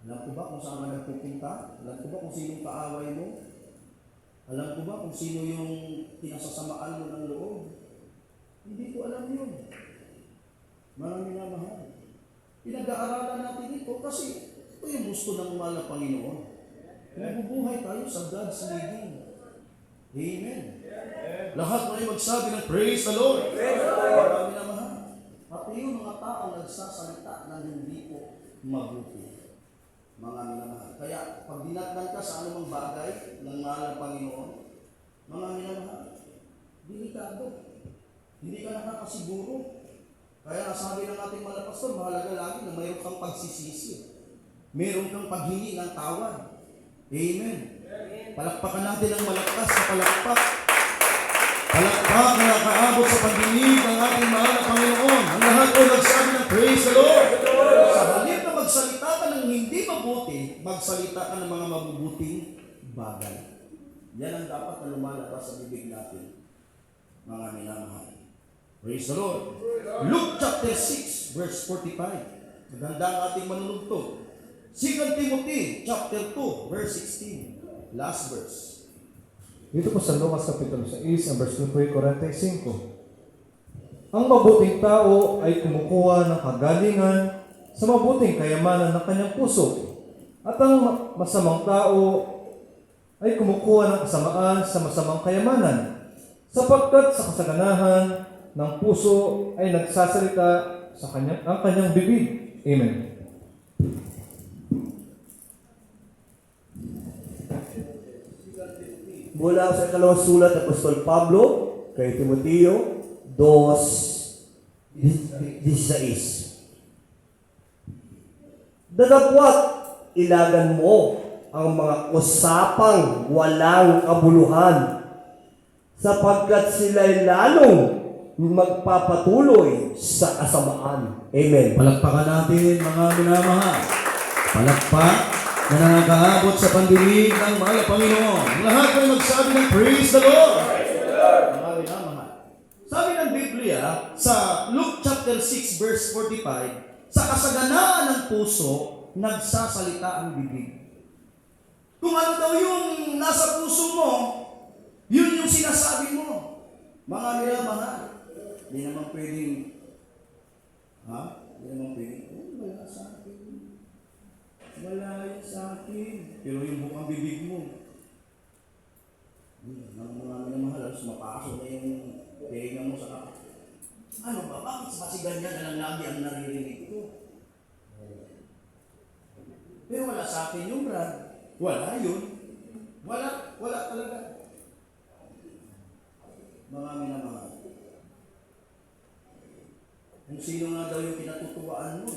Alam ko ba kung saan ka nagpupunta? Alam ko ba kung sinong kaaway mo? Alam ko ba kung sino yung pinasasamaan mo ng loob? Hindi ko alam yun. Mga minamahal. Pinag-aaralan natin ito kasi Ito yung gusto ng mahal na Panginoon. Nabubuhay tayo sa God's leading. Amen. Lahat mo ay magsabi ng praise the Lord. Marami na mahal. Pati yung mga tao nagsasalita ng hindi po mabuti. Mga minamahal. Kaya pag dinatnan ka sa anumang bagay ng mahal ng Panginoon, mga minamahal, delikado. Hindi ka nakakasiguro. Kaya sabi ng ating mga pastor, mahalaga lagi na mayroon kang pagsisisi. Mayroon kang paghingi ng tawad. Amen. Palakpakan natin ang malakas na palakpak. Palakpak na nakaabot sa pagdinig ng ating mahal na Panginoon. Ang lahat ay magsabi ng praise the Lord. Sa halip na magsalita ka ng hindi mabuti, magsalita ka ng mga mabubuting bagay. Yan ang dapat na lumalabas sa bibig natin, mga minamahal. Praise the Lord. Luke chapter 6, verse 45. Maganda ang ating manunugtog. 2 Timothy chapter 2, verse 16. Last verse. Dito po sa Lucas Kapitulo 6, ang verse 45. Ang mabuting tao ay kumukuha ng kagalingan sa mabuting kayamanan ng kanyang puso. At ang masamang tao ay kumukuha ng kasamaan sa masamang kayamanan, sapagkat sa kasaganahan ng puso ay nagsasalita ang kanyang bibig. Amen. Mula sa ikalawang sulat ng Apostol Pablo kay Timoteo 2:16. Dadapwat ilagan mo ang mga usapang walang kabuluhan, sapagkat sila'y lalong magpapatuloy sa kasamaan. Amen. Palakpakan natin, mga minamahal. Palakpak na nakakaabot sa pandinig ng mahal na Panginoon. Lahat ay magsabi ng praise the Lord. Mga minamahal. Sabi ng Biblia sa Luke chapter 6 verse 45, sa kasaganaan ng puso, nagsasalita ang bibig. Kung ano daw yung nasa puso mo, yun yung sinasabi mo. Mga minamahal. Hindi naman pwedeng, Hindi naman pwedeng, wala sa akin. Wala yun sa akin. Pero yung bukang bibig mo, ng mga minamahal, mapasok na yung tenga mo sa kapit. Ano ba? Bakit kasi ganyan na lang lagi ang naririnig ko? Pero wala sa akin yung Brad. Wala yun. Wala talaga. Mga minamahal. Kung sino nga daw yung kinatutuwaan mo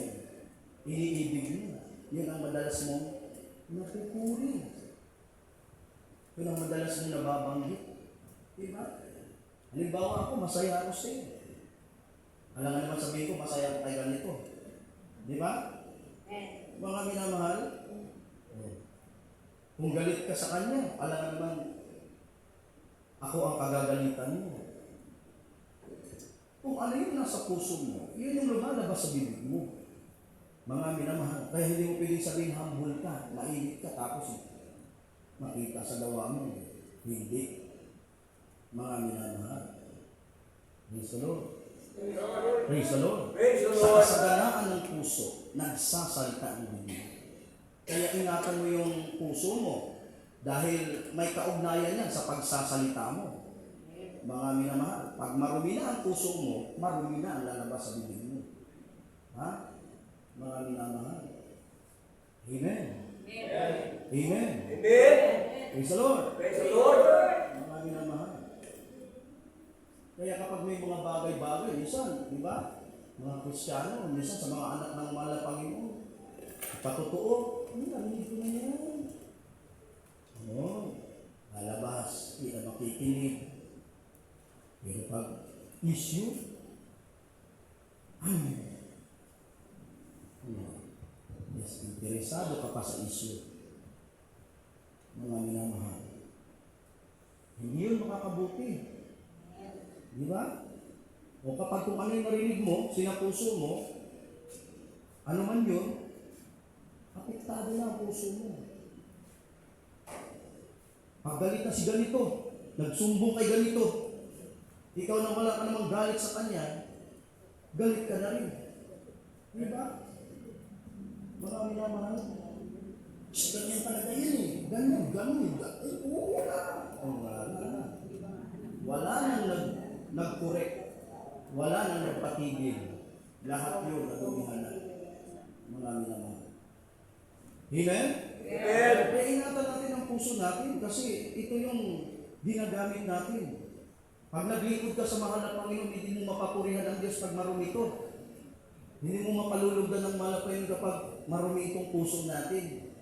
iniibig mo. Yun ang madalas mong napupuri. Yun ang madalas mong nababanggit. Diba? Halimbawa ako, masaya ako sa iyo. Alam nga naman sabihin ko, masaya ako tayo ganito. Diba? Mga minamahal, kung galit ka sa kanya, alam nga naman, ako ang kagagalitan mo. Kung ano yung nasa puso mo, yun yung lumalabas sa bibig mo. Mga minamahal, kaya hindi mo pwedeng sabihin humble ka, mainit ka, tapos makita sa gawa mo. Hindi. Mga minamahal. Praise the Lord. Praise the Lord. Sa kasaganaan ng puso, nagsasalita ang bibig. Kaya ingatan mo yung puso mo dahil may kaugnayan yan sa pagsasalita mo. Mga minamahal, pag marumi na ang puso mo, marumi na ang lalabas sa bibig mo. Ha? Mga minamahal. Amen. Amen. Amen. Praise the Lord. Praise the Lord. Mga minamahal. Kaya kapag may mga bagay-bagay, minsan, di ba? Mga Kristiyano, minsan sa mga anak ng mahal na Panginoon, patotoo, narinig ko na yan. Lalabas, hindi na makikinig. Pero pag issue, yes, interesado ka pa sa issue. Mga minamahal. Hindi yun makakabuti. Di ba? O kapag kung ano yung narinig mo, sinapuso mo, ano man yun, apektado na ang puso mo. Pag galit na si ganito, nagsumbong kay ganito, ikaw na wala ka namang galit sa kanya, galit ka na rin. Di ba? Mga minamahal. Ganyan talaga yan eh. Ganyan. Oo na. Wala nang nag-correct. Wala nang nagpatigil. Lahat yun nadumihan na. Marami naman. Amen? Amen. Kaya ingatan natin ang puso natin kasi ito yung ginagamit natin. Pag naglingkod ka sa mahal na Panginoon, hindi mo mapapurihan ang Diyos pag marumi ito. Hindi mo mapalulugdan ng malapayon kapag marumi itong puso natin.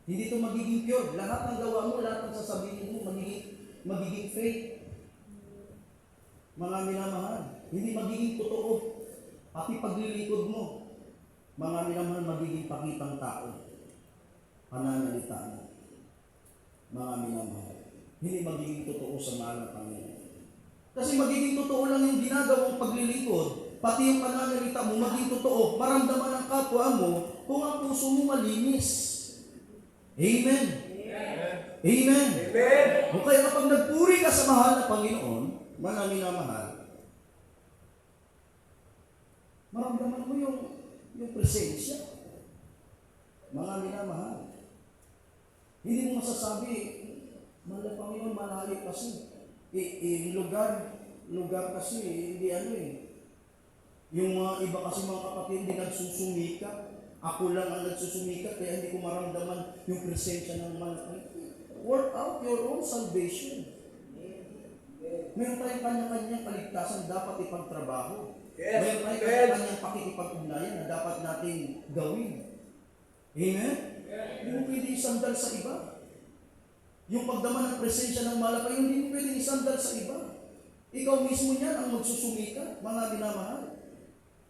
Hindi ito magiging pure. Lahat ng gawa mo, lahat ng sasabihin mo, magiging fake. Mga minamahal, hindi magiging totoo. Pati paglilingkod mo, mga minamahal, magiging pakitang tao. Pananalita mo. Mga minamahal, hindi magiging totoo sa mahal na Panginoon. Kasi magiging totoo lang yung ginagawang paglilingkod, pati yung pananalita mo maging totoo, maramdaman ng kapwa mo kung ang puso mo malinis. Amen. Amen. Amen. O kaya kapag nagpuri ka sa mahal na Panginoon, mga minamahal, maramdaman mo yung presensya. Mga minamahal, hindi mo masasabi, mahal na Panginoon, malayo kasi. Lugar kasi, hindi yung mga iba kasi mga kapatid, hindi nagsusumika. Ako lang ang nagsusumika, kaya hindi ko maramdaman yung presensya ng malaki. Work out your own salvation. Meron tayong kanya-kanyang kaligtasan dapat ipagtrabaho. Yes. Meron tayong kanya-kanyang pakikipag-ugnayan na dapat natin gawin. Amen? Hindi mo pwede isandal sa iba. Yung pagdaman ng presensya ng malaki, hindi mo pwede isandal sa iba. Ikaw mismo niyan ang magsusumika, mga minamahal.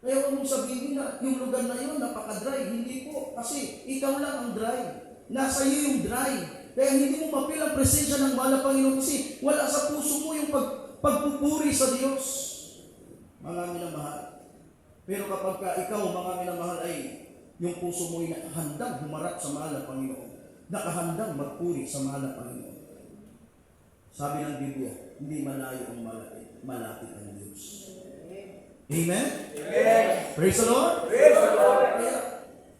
Kaya huwag mong sabihin na yung lugar na yun, napaka-dry. Hindi po. Kasi ikaw lang ang dry. Nasa iyo yung dry. Kaya hindi mo mapil ang presensya ng mahal na Panginoon kasi wala sa puso mo yung pagpupuri sa Diyos. Mga minamahal. Pero kapag ikaw, mga minamahal, ay yung puso mo ay handang humarap sa mahal na Panginoon. Nakahandang magpuri sa mahal na Panginoon. Sabi ng Biblia, hindi malayo ang malapit ang Diyos. Amen? Amen. Praise the Lord! Praise the Lord. Kaya,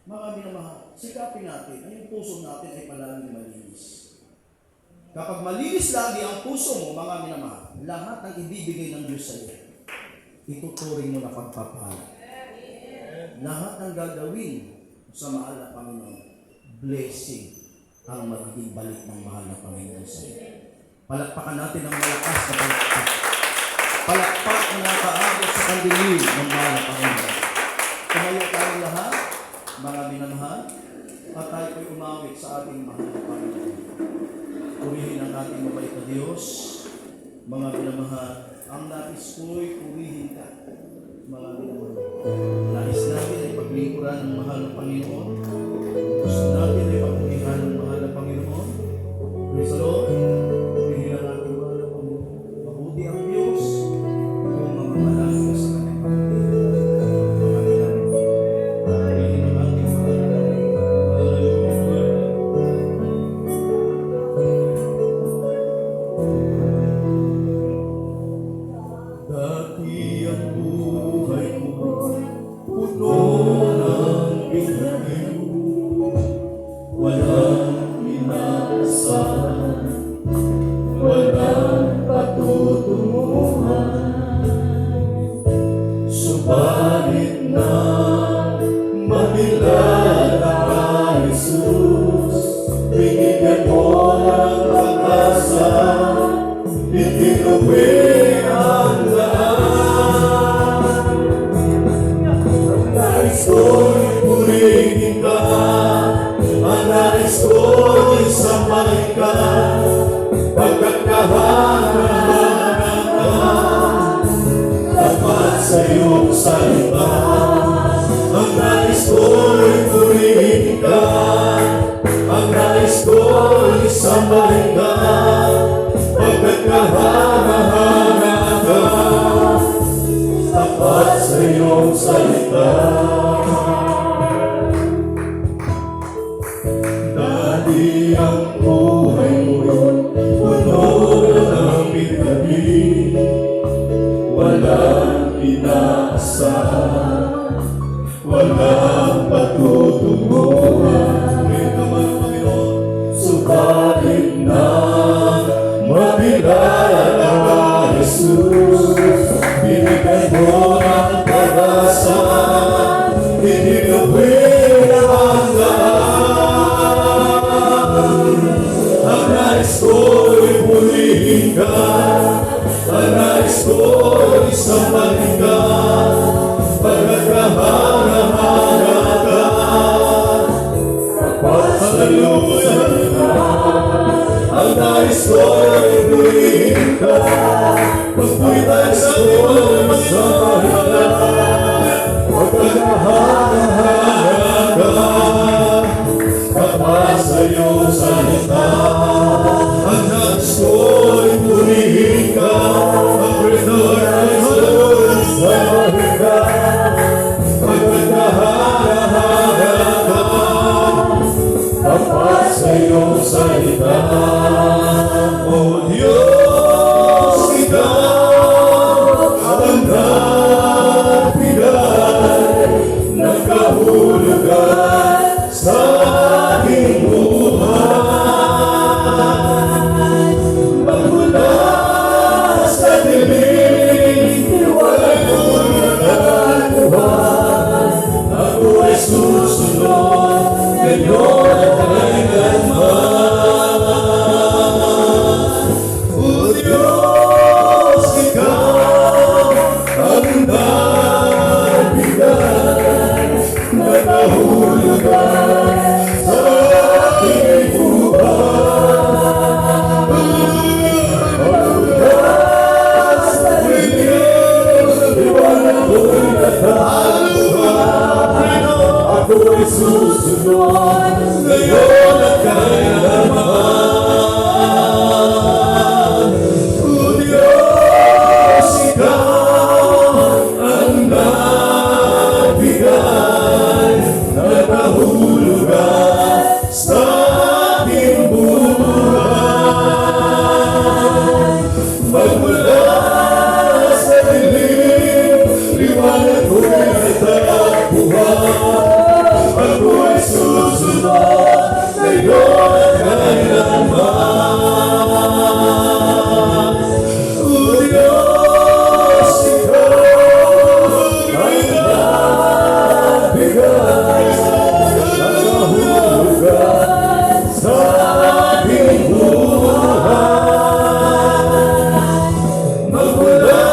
mga minamahal, sikapin natin na yung puso natin ay palaging malinis. Kapag malinis lagi ang puso mo, mga minamahal, lahat ng ibibigay ng Diyos sa iyo, ituturing mo na pagpapala. Lahat ng gagawin sa mahal na Panginoon, blessing ang magiging balik ng mahal na Panginoon sa iyo. Palakpakan natin ang malakas na palakpak. Palakpak na nakaabot sa kandilim ng mahal na Panginoon. Tumayo tayo lahat, mga minamahal, at tayo ko'y umawit sa ating mahal na Panginoon. Purihin ang ating mabait na Diyos, mga minamahal. Ang nais ko'y purihin ka, mga minamahal. Nais natin ay paglingkuran ng mahal na Panginoon. Gusto natin ay pagpurihan ng mahal na Panginoon. Praise the Lord. Purihin ang ating mahal na Panginoon. Mabuti ang Diyos kung mga malaki ka sa kanyang pagpurihan. Mga minamahal. Purihin ang ating mahal na Panginoon. Dati ang buhay ko puno ng pinagin, walang inaasahan, walang patutunguhan. Subalit na makilala ka, Jesus, binigyan mo ng pag-asa, itinuwi ang lahat. Nais ko'y purihin ka, ang nais ko'y samay ka, pagkat kahangahan ka, dapat sa iyong salita. Ang nais ko'y purihin ka, ang nais ko'y samay ka, pagkat kahangahan ka, dapat sa iyong salita. Dati ang buhay ko'y puno ng pinagin, walang inaasahan, walang patutunguhan. Purihin ka man, Panginoon. Ang nais ko ay ibuhin ka. Pagpuwi tayo sa ating mga masama. Pagkakaharap ka. Kapag sa iyong salita. Ang nais ko ay ibuhin ka. Pagpuwi tayo sa ating mga pagkakaharap ka. Kapag sa iyong salita. O Diyos, ikaw ang nagbigay ng kahulugan sa aking buhay. Magmula sa dilim, wala'y tulad buhay. Ako ay susunod ngayon at kailanman. O Diyos, ikaw ang nagbigay ng kahulugan sa aking buhay. Magmula sa dilim, liwanag ko'y nataluhan. Ako ay susunod ngayon at kailanman. O Diyos, ikaw ang nagbigay ng kahulugan sa aking buhay. Magmula sa dilim, liwanag ko'y natabuhan. Ako ay susunod ngayon at kailanman. O Diyos, ikaw ang nagbigay ng kahulugan sa aking buhay. Magmula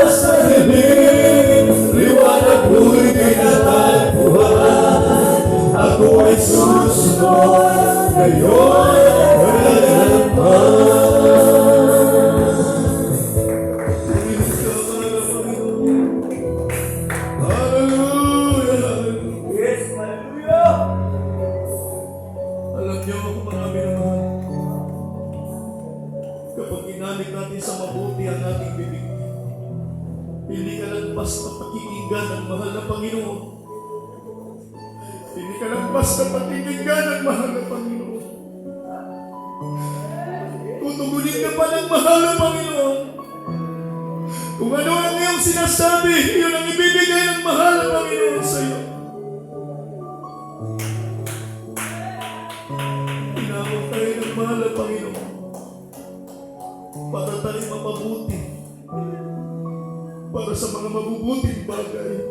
sa dilim, liwanag ko'y tinatagpuan. Ako ay susunod ngayon at kailanman. Hallelujah! Yes, hallelujah. Alam niyo kung mga minamahal, kapag ginamit natin sa mabuti ang ating bibig, hindi ka lang basta pakikinggan ng mahal na Panginoon. Hindi ka lang basta pakikinggan ng mahal na Panginoon. Tutugunin ka pa ng mahal na Panginoon. Kung ano ang iyong sinasabi, yun ang ibibigay ng mahal na Panginoon sa iyo. Tinawag tayo ng mahal na Panginoon para tayo mapabuti, para sa mga mabubuting bagay.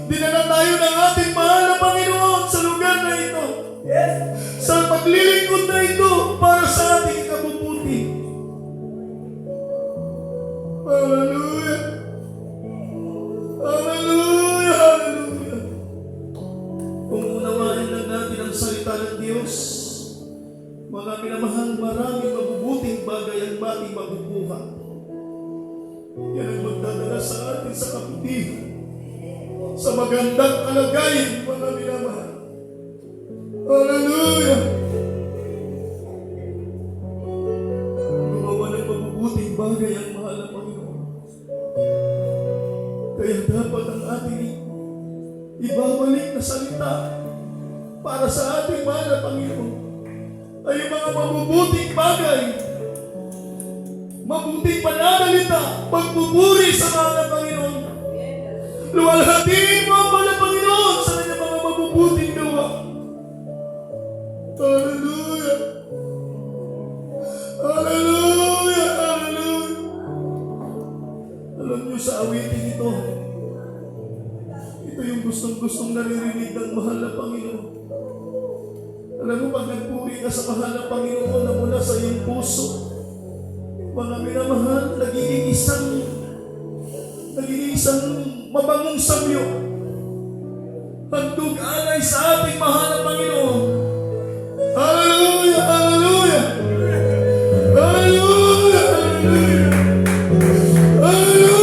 Dinala tayo ng ating mahal na Panginoon sa lugar na ito, sa paglilingkod na ito para sa ating kabubuti. Hallelujah! Hallelujah! Hallelujah! Kung unawain lang natin ang salita ng Diyos, mga minamahal, maraming mabubuting bagay ang ating mabubuha. Yan ang magdadala sa atin sa kabutihan, sa magandang kalagayan, mga minamahal. Hallelujah! Gumawa ng mabubuting bagay ang mahal na Panginoon. Kaya dapat ang ating ibabalik na salita para sa ating mahal na Panginoon ay yung mga mabubuting bagay, mabuting pananalita, pagpupuri sa mahal na Panginoon. Luwalhatiin mo ang mahal na Panginoon sa kanyang mga mabubuting gawa. Hallelujah! Hallelujah! Hallelujah! Alam niyo sa awitin ito, ito yung gustong-gustong naririnig ng mahal na Panginoon. Alam mo, pag nagpuri ka sa mahal na Panginoon na mula sa iyong puso, mga minamahal, nagiging isang mabangong samyo. Handog pag-alay sa ating mahal na Panginoon. Hallelujah! Hallelujah! Hallelujah! Hallelujah!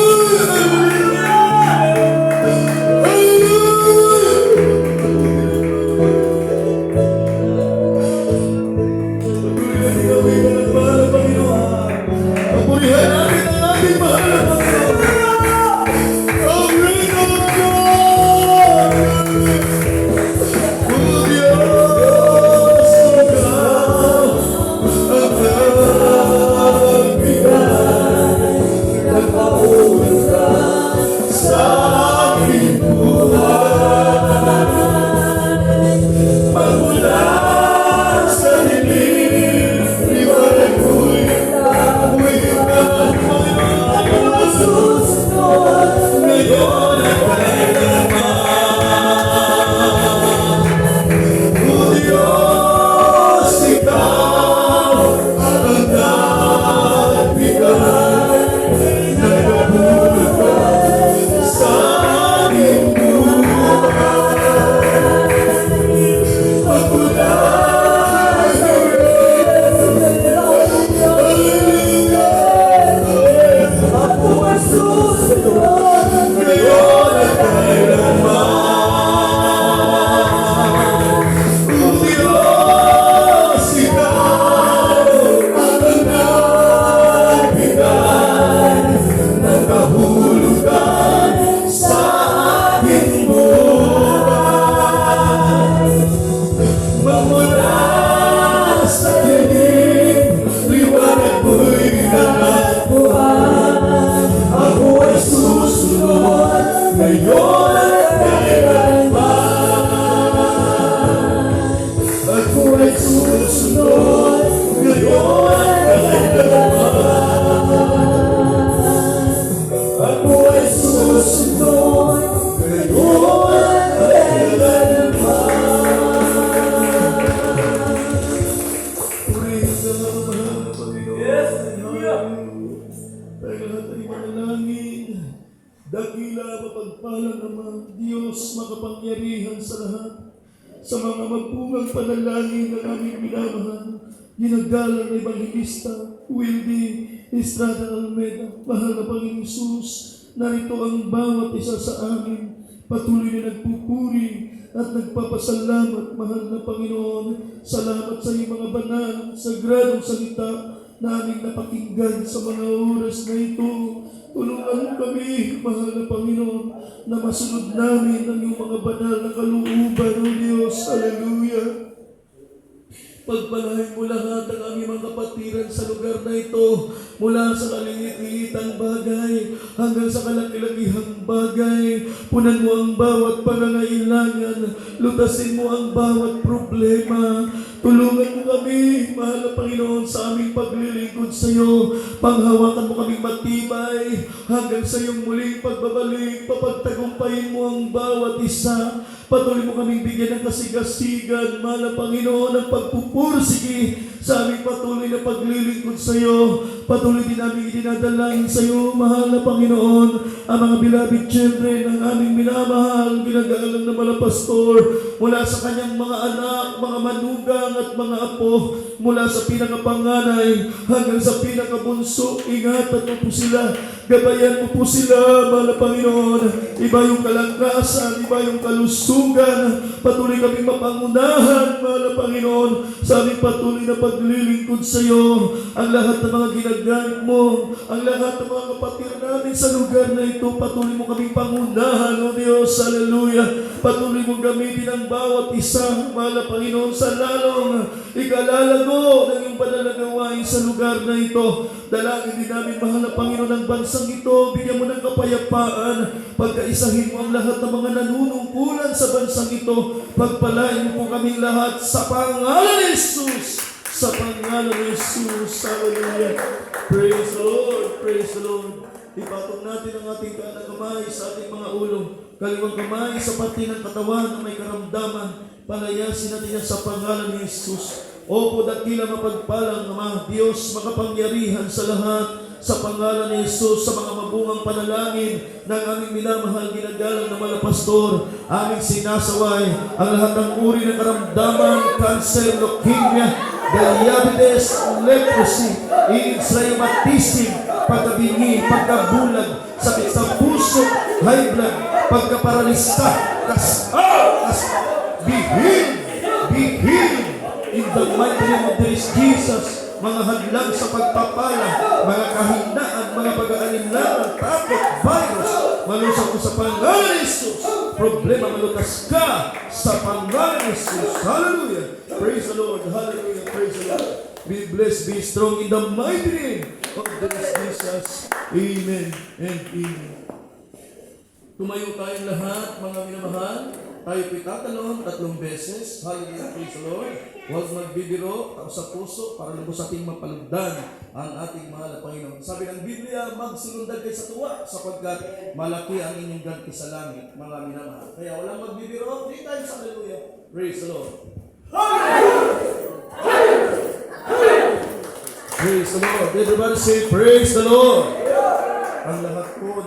Dakila mapagpalang naman, Diyos makapangyarihan sa lahat. Sa mga magbungang panalangin ng aming minamahal, ginagalang na Evangelista, Wildy Estrada Almeida, mahal na Panginoon Jesus, narito ang bawat isa sa amin, patuloy na nagpupuri at nagpapasalamat, mahal na Panginoon. Salamat sa iyong mga banal, sagradong salita na aming napakinggan sa mga oras na ito. Tulungan kami, mahal na Panginoon, na masunod namin ang iyong mga banal na kalooban, O Diyos. Hallelujah. Pagpalain mo lahat ang aming mga kapatiran sa lugar na ito, mula sa kaliliit-liitang bagay hanggang sa kalaki-lakihang bagay. Punan mo ang bawat pangangailangan, lutasin mo ang bawat problema. Tulungan mo kami, mahal na Panginoon, sa aming paglilingkod sa iyo. Panghawakan mo kaming matibay hanggang sa iyong muling pagbabalik. Papagtagumpayin mo ang bawat isa. Patuloy mo kaming bigyan ng kasigasigan, mahal na Panginoon, ang pagpupursige sa aming patuloy na paglilingkod sa iyo. Patuloy din namin idinadalangin sa iyo, mahal na Panginoon, ang mga beloved children ng aming minamahal, ginagalang na mga pastor, mula sa kanyang mga anak, mga manugang at mga apo, mula sa pinakapanganay hanggang sa pinakabunso. Ingatan mo po sila, gabayan mo po sila, mahal na Panginoon. Iba yung kalangkasan, iba yung kalusugan. Patuloy kaming mapangunahan, mahal na Panginoon, sa aming patuloy na paglilingkod sa iyo. Ang lahat ng mga ginagamit mo, ang lahat ng mga kapatid namin sa lugar na ito, patuloy mo kaming pangunahan, O Diyos. Hallelujah. Patuloy mo gamitin ang bawat isa, mahal na Panginoon, sa lalong ikalalago ng iyong banal na gawain sa lugar na ito. Dalangin din namin, mahal na Panginoon, ng bansang ito. Bigyan mo ng kapayapaan. Pagkaisahin mo ang lahat ng mga nanunungkulan sa bansang ito. Pagpalain mo po kaming lahat sa pangalan ni Jesus. Sa pangalan ni Jesus. Hallelujah. Praise the Lord. Praise the Lord. Ipatong natin ang ating kanang kamay sa ating mga ulo. Kaliwang kamay sa pati ng katawan na may karamdaman. Palayasin natin yan sa pangalan ni Jesus. Opo, dakila mapagpalang Ama, Diyos makapangyarihan sa lahat. sa pangalan ni Jesus, sa mga mabungang panalangin ng aming minamahal ginagalang na mga pastor, aming sinasaway ang lahat ng uri ng karamdaman, cancer, leukemia, diabetes, leprosy, AIDS, rheumatism, pagkabingi, pagkabulag, sakit sa puso, high blood, pagkaparalista, be healed in the mighty name of Jesus. Mga hadlang sa pagpapala, mga kahinaan, mga pag-aalinlangan, takot, virus, malusok ko sa pangalan ni Jesus. Problema, malutas ka sa pangalan ni Jesus. Hallelujah. Praise the Lord. Hallelujah. Praise the Lord. Be blessed, be strong in the mighty name of Jesus. Amen and amen. Tumayo tayong lahat, mga minamahal. Tayo pitatanong 3 beses. Hallelujah, praise the Lord. Huwag magbibiro sa puso para lubos ating mapalugdan ang ating mahal na Panginoon. Sabi ng Biblia, magsilundag kayo sa tuwa sapagkat malaki ang inyong ganti sa langit, mga minamahal. Kaya walang magbibiro. 3 times hallelujah. Praise the Lord. Praise the Lord. Everybody say, praise the Lord. Ang lahat po